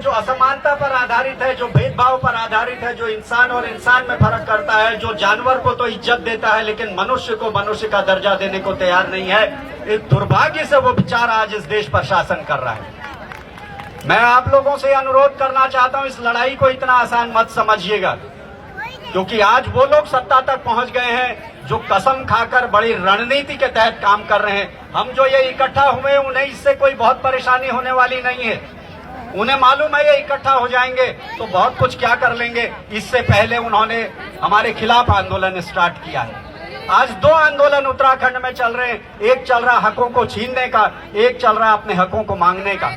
जो असमानता पर आधारित है, जो भेदभाव पर आधारित है, जो इंसान और इंसान में फर्क करता है, जो जानवर को तो इज्जत देता है लेकिन मनुष्य को मनुष्य का दर्जा देने को तैयार नहीं है, इस दुर्भाग्य से वो बेचारा आज इस देश पर शासन कर रहा है। मैं आप लोगों से अनुरोध करना चाहता हूं, इस लड़ाई को इतना आसान मत समझिएगा, क्योंकि आज वो लोग सत्ता तक पहुंच गए हैं जो कसम खाकर बड़ी रणनीति के तहत काम कर रहे हैं। हम जो ये इकट्ठा हुए उन्हें इससे कोई बहुत परेशानी होने वाली नहीं है। उन्हें मालूम है ये इकट्ठा हो जाएंगे तो बहुत कुछ क्या कर लेंगे। इससे पहले उन्होंने हमारे खिलाफ आंदोलन स्टार्ट किया है। आज 2 आंदोलन उत्तराखंड में चल रहे हैं। एक चल रहा हकों को छीनने का, एक चल रहा अपने हकों को मांगने का।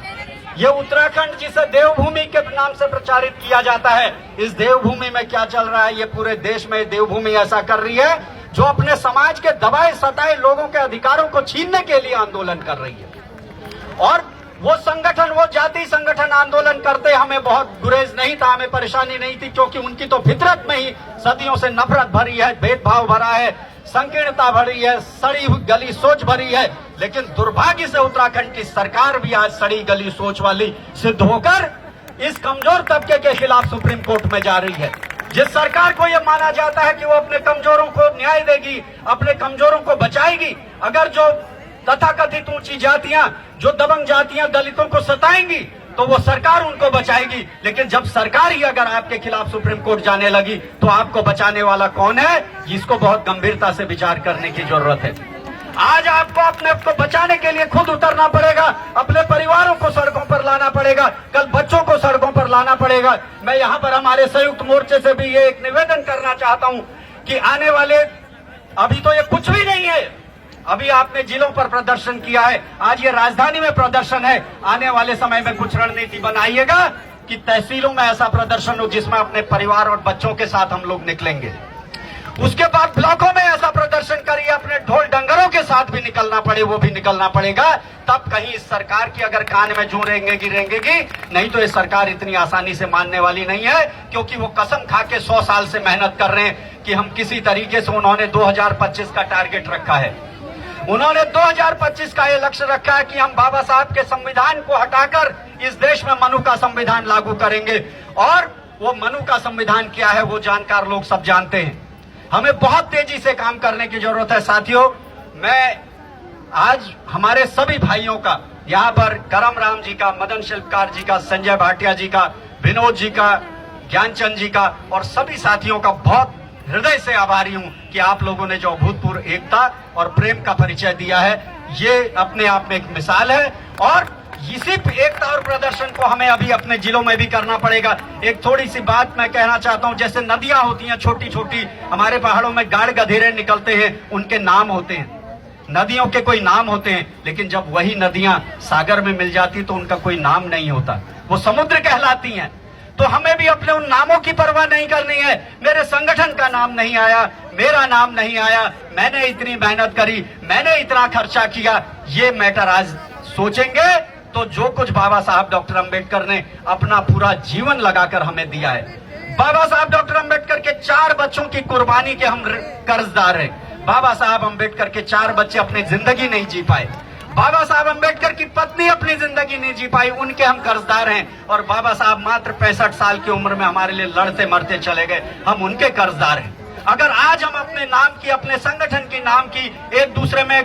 ये उत्तराखंड जिसे देवभूमि के नाम से प्रचारित किया जाता है, इस देवभूमि में क्या चल रहा है, ये पूरे देश में देवभूमि ऐसा कर रही है जो अपने समाज के दबाए सताए लोगों के अधिकारों को छीनने के लिए आंदोलन कर रही है। और वो संगठन, वो जाति संगठन आंदोलन करते हमें बहुत गुरेज नहीं था, हमें परेशानी नहीं थी, क्योंकि उनकी तो फितरत में ही सदियों से नफरत भरी है, भेदभाव भरा है, संकीर्णता भरी है, सड़ी हुई गली सोच भरी है। लेकिन दुर्भाग्य से उत्तराखंड की सरकार भी आज सड़ी गली सोच वाली सिद्ध होकर इस कमजोर तबके के खिलाफ सुप्रीम कोर्ट में जा रही है। जिस सरकार को यह माना जाता है कि वो अपने कमजोरों को न्याय देगी, अपने कमजोरों को बचाएगी, अगर जो तथाकथित ऊंची जातियां, जो दबंग जातियां दलितों को सताएंगी तो वो सरकार उनको बचाएगी। लेकिन जब सरकार ही अगर आपके खिलाफ सुप्रीम कोर्ट जाने लगी तो आपको बचाने वाला कौन है, जिसको बहुत गंभीरता से विचार करने की जरूरत है। आज आपको अपने आप को बचाने के लिए खुद उतरना पड़ेगा, अपने परिवारों को सड़कों पर लाना पड़ेगा, कल बच्चों को सड़कों पर लाना पड़ेगा। मैं यहाँ पर हमारे संयुक्त मोर्चे से भी ये एक निवेदन करना चाहता हूँ कि आने वाले, अभी तो ये कुछ भी नहीं है, अभी आपने जिलों पर प्रदर्शन किया है, आज ये राजधानी में प्रदर्शन है। आने वाले समय में कुछ रणनीति बनाइएगा कि तहसीलों में ऐसा प्रदर्शन हो जिसमें अपने परिवार और बच्चों के साथ हम लोग निकलेंगे। उसके बाद ब्लॉकों में ऐसा प्रदर्शन करिए, अपने ढोल डंगरों के साथ भी निकलना पड़े, वो भी निकलना पड़ेगा। तब कहीं इस सरकार की अगर कान में जू रेंगेगी, नहीं तो ये सरकार इतनी आसानी से मानने वाली नहीं है, क्योंकि वो कसम खा के 100 साल से मेहनत कर रहे हैं कि हम किसी तरीके से, उन्होंने 2025 का टारगेट रखा है, उन्होंने 2025 का ये लक्ष्य रखा है कि हम बाबा साहब के संविधान को हटाकर इस देश में मनु का संविधान लागू करेंगे। और वो मनु का संविधान क्या है वो जानकार लोग सब जानते हैं। हमें बहुत तेजी से काम करने की जरूरत है। साथियों, मैं आज हमारे सभी भाइयों का, यहाँ पर करम राम जी का, मदन शिल्पकार जी का, संजय भाटिया जी का, विनोद जी का, ज्ञानचंद जी का और सभी साथियों का बहुत हृदय से आभारी हूं कि आप लोगों ने जो अभूतपूर्व एकता और प्रेम का परिचय दिया है, ये अपने आप में एक मिसाल है। और इसी एकता और प्रदर्शन को हमें अभी अपने जिलों में भी करना पड़ेगा। एक थोड़ी सी बात मैं कहना चाहता हूं, जैसे नदियां होती हैं छोटी छोटी, हमारे पहाड़ों में गाड़ गधेरे निकलते हैं, उनके नाम होते हैं, नदियों के कोई नाम होते हैं, लेकिन जब वही नदियां सागर में मिल जाती तो उनका कोई नाम नहीं होता, वो समुद्र कहलाती हैं। तो हमें भी अपने उन नामों की परवाह नहीं करनी है। मेरे संगठन का नाम नहीं आया, मेरा नाम नहीं आया, मैंने इतनी मेहनत करी, मैंने इतना खर्चा किया, ये मैटर आज सोचेंगे तो जो कुछ बाबा साहब डॉक्टर अंबेडकर ने अपना पूरा जीवन लगाकर हमें दिया है, बाबा साहब डॉक्टर अंबेडकर के 4 बच्चों की कुर्बानी के हम कर्जदार हैं। बाबा साहब अंबेडकर के 4 बच्चे अपनी जिंदगी नहीं जी पाए, बाबा साहब अंबेडकर की पत्नी अपनी जिंदगी नहीं जी पाई, उनके हम कर्जदार हैं। और बाबा साहब मात्र 65 साल की उम्र में हमारे लिए लड़ते मरते चले गए, हम उनके कर्जदार हैं। अगर आज हम अपने नाम की, अपने संगठन की नाम की एक दूसरे में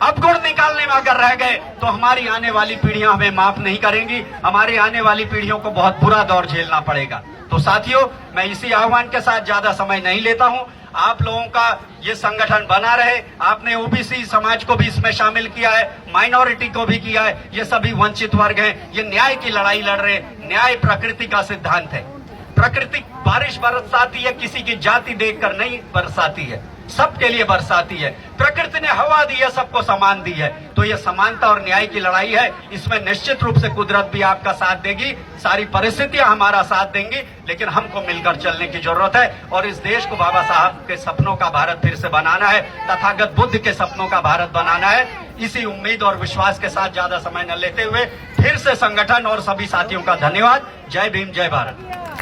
अवगुण निकालने में अगर रह गए तो हमारी आने वाली पीढ़ियां हमें माफ नहीं करेंगी, हमारी आने वाली पीढ़ियों को बहुत बुरा दौर झेलना पड़ेगा। तो साथियों, मैं इसी आह्वान के साथ ज्यादा समय नहीं लेता हूं। आप लोगों का ये संगठन बना रहे, आपने ओबीसी समाज को भी इसमें शामिल किया है, माइनॉरिटी को भी किया है, ये सभी वंचित वर्ग हैं, ये न्याय की लड़ाई लड़ रहे। न्याय प्रकृति का सिद्धांत है, प्रकृति बारिश बरसाती है, किसी की जाति देखकर नहीं बरसाती है, सबके लिए बरसाती है। प्रकृति ने हवा दी है, सबको समान दी है। तो ये समानता और न्याय की लड़ाई है, इसमें निश्चित रूप से कुदरत भी आपका साथ देगी, सारी परिस्थितियां हमारा साथ देंगी, लेकिन हमको मिलकर चलने की जरूरत है। और इस देश को बाबा साहब के सपनों का भारत फिर से बनाना है, तथागत बुद्ध के सपनों का भारत बनाना है। इसी उम्मीद और विश्वास के साथ ज्यादा समय न लेते हुए फिर से संगठन और सभी साथियों का धन्यवाद। जय भीम, जय भारत।